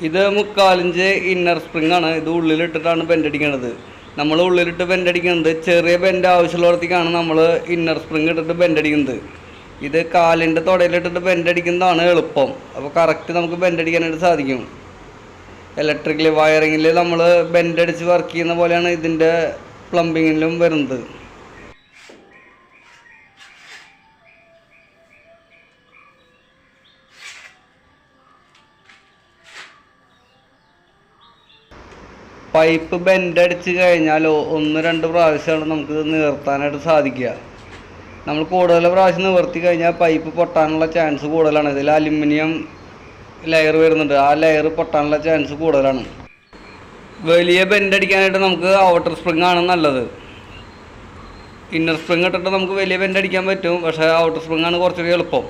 ഇത് 3/4 inch inner spring ആണ്. ഇത് ഉള്ളിലിട്ടിട്ടാണ് ബെൻഡടിക്കുന്നത്. നമ്മൾ ഉള്ളിലിട്ട് ബെൻഡടിക്കുന്നത് ചെറിയ ബെൻഡ് ആവശ്യമുള്ളിടത്തേക്കാണ് നമ്മൾ ഇന്നർ സ്പ്രിംഗ് ഇട്ടിട്ട് ബെൻഡടിക്കുന്നത്. ഇത് കാലിൻ്റെ തുടയിലിട്ടിട്ട് ബെൻഡടിക്കുന്നതാണ് എളുപ്പം. അപ്പോൾ കറക്റ്റ് നമുക്ക് ബെൻഡടിക്കാനായിട്ട് സാധിക്കും. ഇലക്ട്രിക്കൽ വയറിങ്ങിൽ നമ്മൾ ബെൻഡടിച്ച് വർക്ക് ചെയ്യുന്ന പോലെയാണ് ഇതിൻ്റെ പ്ലംബിങ്ങിലും വരുന്നത്. പൈപ്പ് ബെൻഡടിച്ച് കഴിഞ്ഞാൽ 1-2 പ്രാവശ്യമാണ് നമുക്കിത് നിവർത്താനായിട്ട് സാധിക്കുക. നമ്മൾ കൂടുതൽ പ്രാവശ്യം നിവർത്തി കഴിഞ്ഞാൽ പൈപ്പ് പൊട്ടാനുള്ള ചാൻസ് കൂടുതലാണ്. ഇതിൽ അലുമിനിയം ലെയർ വരുന്നുണ്ട്. ആ ലെയർ പൊട്ടാനുള്ള ചാൻസ് കൂടുതലാണ്. വലിയ ബെൻഡടിക്കാനായിട്ട് നമുക്ക് ഔട്ടർ സ്പ്രിംഗ് ആണ് നല്ലത്. ഇന്നർ സ്പ്രിംഗ് ഇട്ടിട്ട് നമുക്ക് വലിയ ബെൻഡടിക്കാൻ പറ്റും, പക്ഷേ ഔട്ടർ സ്പ്രിംഗ് ആണ് കുറച്ചുകൂടി എളുപ്പം.